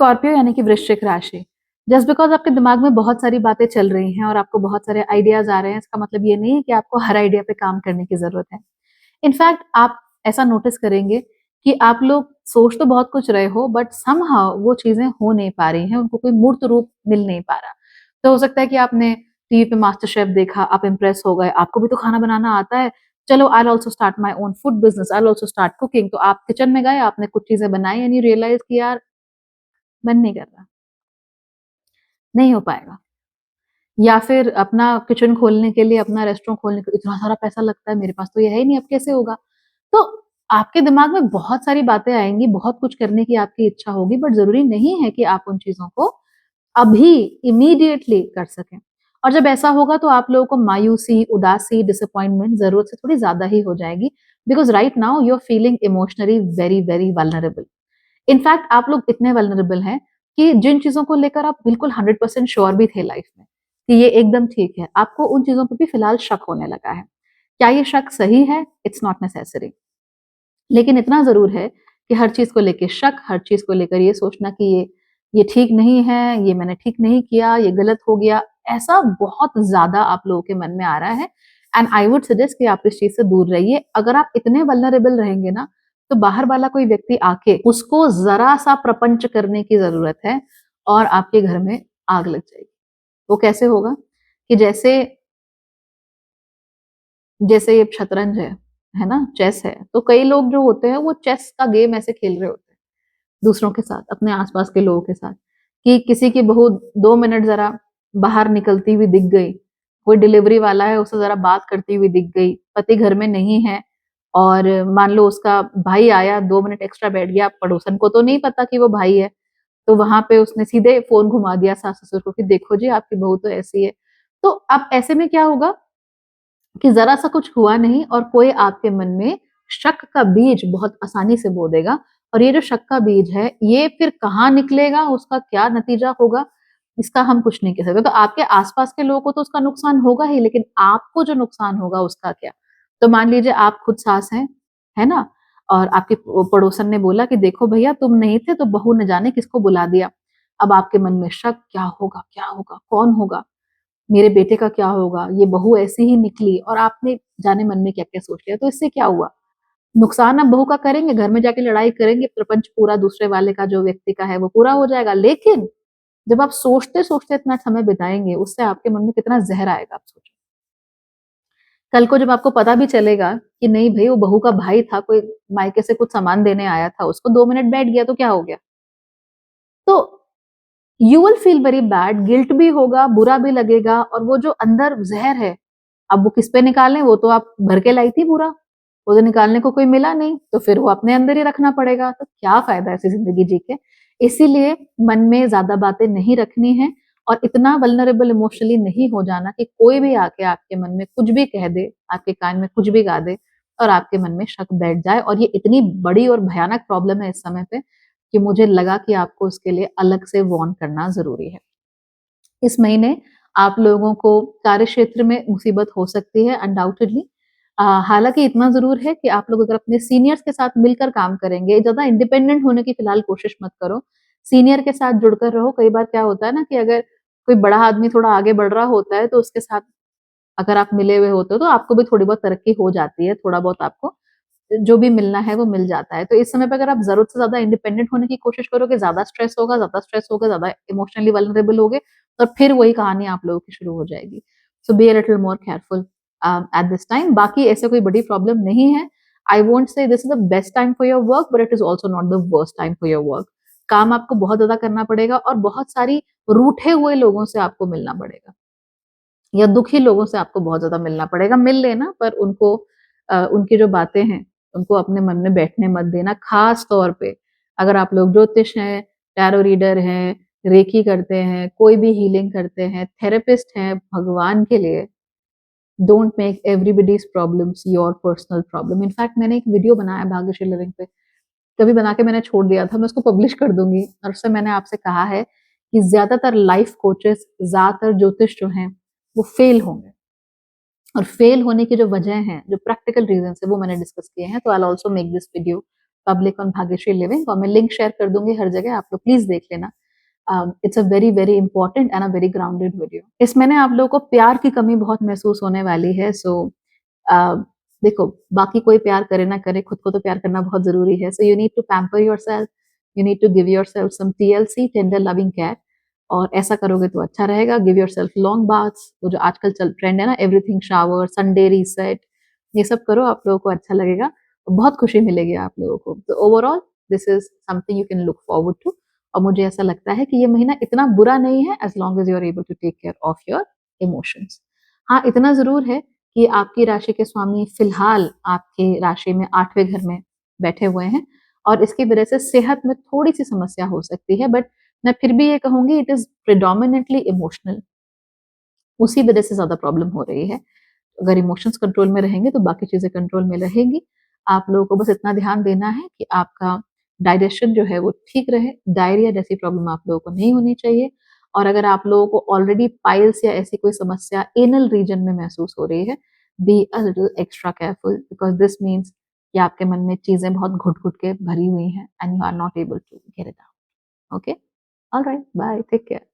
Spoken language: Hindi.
स्कॉर्पियो यानी कि वृश्चिक राशि। जस्ट बिकॉज आपके दिमाग में बहुत सारी बातें चल रही हैं और आपको बहुत सारे आइडियाज आ रहे हैं, इसका मतलब ये नहीं है कि आपको हर आइडिया पे काम करने की जरूरत है। इनफैक्ट आप ऐसा नोटिस करेंगे कि आप लोग सोच तो बहुत कुछ रहे हो, बट समहाउ वो चीजें हो नहीं पा रही हैं, उनको कोई मूर्त रूप मिल नहीं पा रहा। तो हो सकता है कि आपने टीवी पे मास्टर शेफ देखा, आप इम्प्रेस हो गए, आपको भी तो खाना बनाना आता है, चलो I also start my own food business, I also start cooking. तो आप किचन में गए, आपने कुछ चीजें बनाई एंड यू रियलाइज कि यार मन नहीं कर रहा, नहीं हो पाएगा। या फिर अपना किचन खोलने के लिए, अपना रेस्टोरेंट खोलने के लिए इतना सारा पैसा लगता है, मेरे पास तो ये है ही नहीं, अब कैसे होगा? तो आपके दिमाग में बहुत सारी बातें आएंगी, बहुत कुछ करने की आपकी इच्छा होगी, बट जरूरी नहीं है कि आप उन चीजों को अभी इमीडिएटली कर सकें। और जब ऐसा होगा तो आप लोगों को मायूसी, उदासी, डिसअपॉइंटमेंट जरूरत से थोड़ी ज्यादा ही हो जाएगी, because right now you are feeling emotionally very very vulnerable. In fact आप लोग इतने वल्नरेबल हैं कि जिन चीजों को लेकर आप बिल्कुल 100% श्योर भी थे लाइफ में कि ये एकदम ठीक है, आपको उन चीजों पर भी फिलहाल शक होने लगा है। क्या ये शक सही है? इट्स नॉट नेसेसरी, लेकिन इतना जरूर है कि हर चीज को लेकर शक, हर चीज को लेकर ये सोचना कि ये ठीक नहीं है, ये मैंने ठीक नहीं किया, ये गलत हो गया, ऐसा बहुत ज्यादा आप लोगों के मन में आ रहा है। एंड आई वुड सजेस्ट कि आप इस चीज से दूर रहिए। अगर आप इतने वल्नरेबल रहेंगे ना, तो बाहर वाला कोई व्यक्ति आके उसको जरा सा प्रपंच करने की जरूरत है और आपके घर में आग लग जाएगी। वो कैसे होगा? कि जैसे जैसे ये शतरंज है ना, चेस है, तो कई लोग जो होते हैं वो चेस का गेम ऐसे खेल रहे होते हैं दूसरों के साथ, अपने आसपास के लोगों के साथ, कि किसी की बहू 2 मिनट जरा बाहर निकलती हुई दिख गई, कोई डिलीवरी वाला है उससे जरा बात करती हुई दिख गई, पति घर में नहीं है और मान लो उसका भाई आया, 2 मिनट एक्स्ट्रा बैठ गया, पड़ोसन को तो नहीं पता कि वो भाई है, तो वहां पे उसने सीधे फोन घुमा दिया सास ससुर को कि देखो जी आपकी बहू तो ऐसी है। तो अब ऐसे में क्या होगा कि जरा सा कुछ हुआ नहीं और कोई आपके मन में शक का बीज बहुत आसानी से बो देगा। और ये जो शक का बीज है, ये फिर कहाँ निकलेगा, उसका क्या नतीजा होगा, इसका हम कुछ नहीं कह सकते। तो आपके आसपास के लोगों को तो उसका नुकसान होगा ही, लेकिन आपको जो नुकसान होगा उसका क्या? तो मान लीजिए आप खुद सास हैं, है ना, और आपके पड़ोसन ने बोला कि देखो भैया तुम नहीं थे तो बहू ने जाने किसको बुला दिया। अब आपके मन में शक, क्या होगा, क्या होगा, कौन होगा, मेरे बेटे का क्या होगा, ये बहू ऐसी ही निकली, और आपने जाने मन में क्या क्या सोच लिया। तो इससे क्या हुआ? नुकसान आप बहू का करेंगे, घर में जाके लड़ाई करेंगे, प्रपंच पूरा दूसरे वाले का जो व्यक्ति का है वो पूरा हो जाएगा। लेकिन जब आप सोचते सोचते इतना समय बिताएंगे, उससे आपके मन में कितना जहर आएगा आप सोचो। कल को जब आपको पता भी चलेगा कि नहीं भाई वो बहू का भाई था, कोई मायके से कुछ सामान देने आया था, उसको 2 मिनट बैठ गया तो क्या हो गया? तो you will feel very bad, guilt भी होगा, बुरा भी लगेगा, और वो जो अंदर जहर है, अब वो किस पे निकालें? वो तो आप भर के लाई थी पूरा, वो तो निकालने को कोई मिला नहीं, तो फिर वो अपने अंदर ही रखना पड़ेगा। तो क्या फायदा ऐसी जिंदगी जी के? इसीलिए मन में ज्यादा बातें नहीं रखनी है और इतना वल्नरेबल इमोशनली नहीं हो जाना कि कोई भी आके आपके मन में कुछ भी कह दे, आपके कान में कुछ भी गा दे और आपके मन में शक बैठ जाए। और ये इतनी बड़ी और भयानक प्रॉब्लम है इस समय पे कि मुझे लगा कि आपको इसके लिए अलग से वार्न करना जरूरी है। इस महीने आप लोगों को कार्य क्षेत्र में मुसीबत हो सकती है अनडाउटेडली। हालांकि इतना जरूर है कि आप लोग अगर अपने सीनियर्स के साथ मिलकर काम करेंगे, ज्यादा इंडिपेंडेंट होने की फिलहाल कोशिश मत करो, सीनियर के साथ जुड़कर रहो। कई बार क्या होता है ना कि अगर कोई बड़ा आदमी थोड़ा आगे बढ़ रहा होता है तो उसके साथ अगर आप मिले हुए होते हो तो आपको भी थोड़ी बहुत तरक्की हो जाती है, थोड़ा बहुत आपको जो भी मिलना है वो मिल जाता है। तो इस समय पे अगर आप जरूरत से ज्यादा इंडिपेंडेंट होने की कोशिश करोगे, ज्यादा स्ट्रेस होगा, ज्यादा इमोशनली वल्नरेबल होगे, और फिर वही कहानी आप लोगों की शुरू हो जाएगी। So be a little more careful at this time. बाकी ऐसे कोई बड़ी प्रॉब्लम नहीं है। I won't say this is the best time for your work, but it is also not the worst time for your work. काम आपको बहुत ज्यादा करना पड़ेगा और बहुत सारी रूठे हुए लोगों से आपको मिलना पड़ेगा, या दुखी लोगों से आपको बहुत ज्यादा मिलना पड़ेगा। मिल लेना, पर उनको उनकी जो बातें हैं उनको अपने मन में बैठने मत देना। खास तौर पे अगर आप लोग ज्योतिष हैं, टैरो रीडर हैं, रेकी करते हैं, कोई भी हीलिंग करते हैं, थेरेपिस्ट हैं, भगवान के लिए don't make everybody's problems your personal problem. In fact मैंने एक वीडियो बनाया भाग्यश्री लिविंग पे, कभी बना के मैंने छोड़ दिया था, मैं उसको पब्लिश कर दूंगी। और उससे मैंने आपसे कहा है कि ज्यादातर लाइफ कोचेस, ज्यादातर ज्योतिष जो हैं वो फेल होंगे, और फेल होने की जो वजह है, जो प्रैक्टिकल रीजन है, वो मैंने डिस्कस किए हैं। तो I also make this video public on Bhagyashree living, और मैं लिंक शेयर कर दूंगी हर जगह, आप लोग प्लीज देख लेना। It's a very very important and a very grounded video. इसमें ना आप लोगों को प्यार की कमी बहुत महसूस होने वाली है। सो देखो, बाकी कोई प्यार करे ना करे, खुद को तो प्यार करना बहुत जरूरी है। So you need to pamper yourself, you need to give yourself some TLC, tender loving care, और ऐसा करोगे तो अच्छा रहेगा। Give yourself long baths, वो जो आजकल चल ट्रेंड है ना, एवरीथिंग शावर, संडे रीसेट, ये सब करो, आप लोगों को अच्छा लगेगा, बहुत खुशी मिलेगी आप लोगों को। तो overall this is something you can look forward to. और मुझे ऐसा लगता है कि ये महीना इतना बुरा नहीं है, as long as you are able to take care of your emotions. हाँ, इतना जरूर है कि आपकी राशि के स्वामी फिलहाल आपके राशि में 8वें घर में बैठे हुए हैं, और इसकी वजह से सेहत में थोड़ी सी समस्या हो सकती है, बट मैं फिर भी ये कहूंगी इट इज प्रिडोमिनेटली इमोशनल, उसी वजह से ज्यादा प्रॉब्लम हो रही है। अगर इमोशंस कंट्रोल में रहेंगे तो बाकी चीजें कंट्रोल में रहेंगी। आप लोगों को बस इतना ध्यान देना है कि आपका डाइजेशन जो है वो ठीक रहे, डायरिया जैसी प्रॉब्लम आप लोगों को नहीं होनी चाहिए। और अगर आप लोगों को ऑलरेडी पाइल्स या ऐसी कोई समस्या एनल रीजन में महसूस हो रही है, B a little extra careful, because this means कि आपके मन में चीजें बहुत घुट घुट के भरी हुई हैं and you are not able to get it out. Okay, all right, bye, take care.